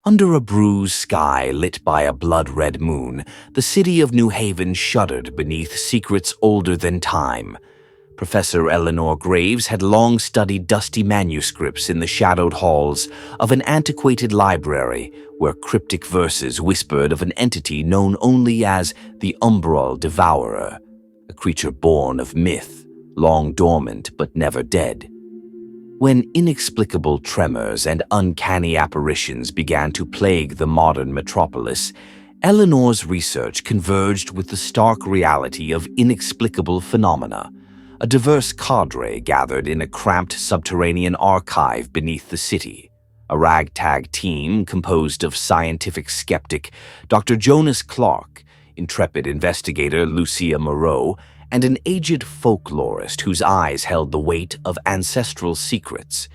Under a bruised sky lit by a blood-red moon, the city of New Haven shuddered beneath secrets older than time. Professor Eleanor Graves had long studied dusty manuscripts in the shadowed halls of an antiquated library where cryptic verses whispered of an entity known only as the Umbral Devourer, a creature born of myth, long dormant but never dead. When inexplicable tremors and uncanny apparitions began to plague the modern metropolis, Eleanor's research converged with the stark reality of inexplicable phenomena. A diverse cadre gathered in a cramped subterranean archive beneath the city. A ragtag team composed of scientific skeptic Dr. Jonas Clark, intrepid investigator Lucia Moreau, and an aged folklorist whose eyes held the weight of ancestral secrets.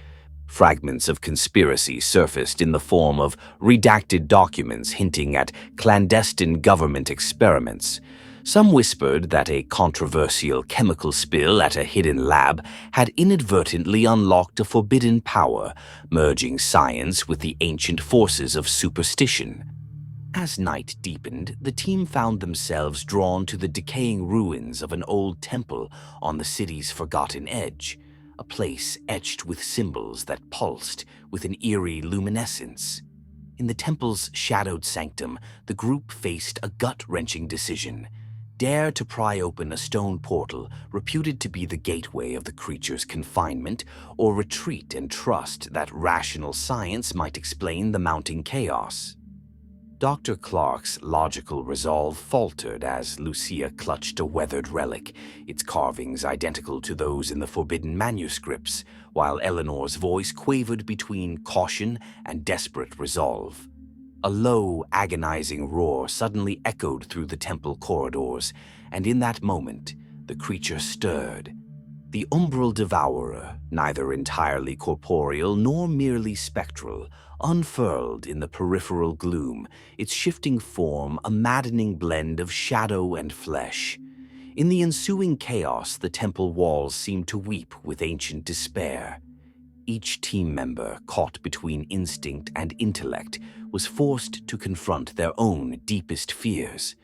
Fragments of conspiracy surfaced in the form of redacted documents hinting at clandestine government experiments. Some whispered that a controversial chemical spill at a hidden lab had inadvertently unlocked a forbidden power, merging science with the ancient forces of superstition. As night deepened, the team found themselves drawn to the decaying ruins of an old temple on the city's forgotten edge, a place etched with symbols that pulsed with an eerie luminescence. In the temple's shadowed sanctum, the group faced a gut-wrenching decision: dare to pry open a stone portal reputed to be the gateway of the creature's confinement, or retreat and trust that rational science might explain the mounting chaos. Dr. Clark's logical resolve faltered as Lucia clutched a weathered relic, its carvings identical to those in the forbidden manuscripts, while Eleanor's voice quavered between caution and desperate resolve. A low, agonizing roar suddenly echoed through the temple corridors, and in that moment, the creature stirred. The Umbral Devourer, neither entirely corporeal nor merely spectral, unfurled in the peripheral gloom, its shifting form a maddening blend of shadow and flesh. In the ensuing chaos, the temple walls seemed to weep with ancient despair. Each team member, caught between instinct and intellect, was forced to confront their own deepest fears.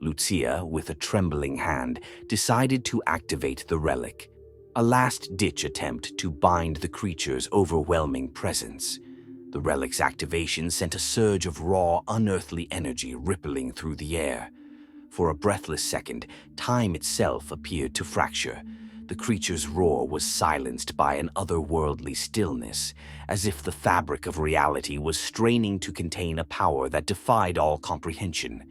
Lucia, with a trembling hand, decided to activate the relic, a last-ditch attempt to bind the creature's overwhelming presence. The relic's activation sent a surge of raw, unearthly energy rippling through the air. For a breathless second, time itself appeared to fracture. The creature's roar was silenced by an otherworldly stillness, as if the fabric of reality was straining to contain a power that defied all comprehension.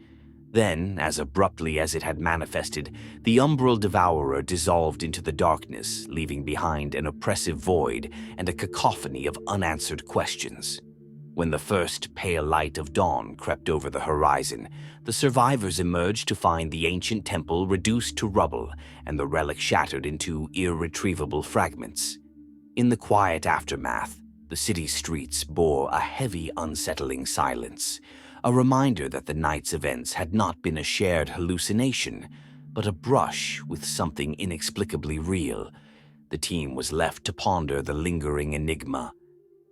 Then, as abruptly as it had manifested, the Umbral Devourer dissolved into the darkness, leaving behind an oppressive void and a cacophony of unanswered questions. When the first pale light of dawn crept over the horizon, the survivors emerged to find the ancient temple reduced to rubble and the relic shattered into irretrievable fragments. In the quiet aftermath, the city's streets bore a heavy, unsettling silence, a reminder that the night's events had not been a shared hallucination, but a brush with something inexplicably real. The team was left to ponder the lingering enigma.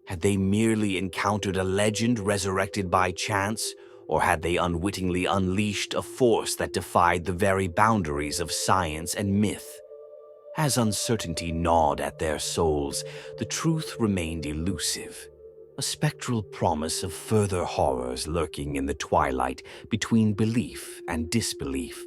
Had they merely encountered a legend resurrected by chance, or had they unwittingly unleashed a force that defied the very boundaries of science and myth? As uncertainty gnawed at their souls, the truth remained elusive, a spectral promise of further horrors lurking in the twilight between belief and disbelief.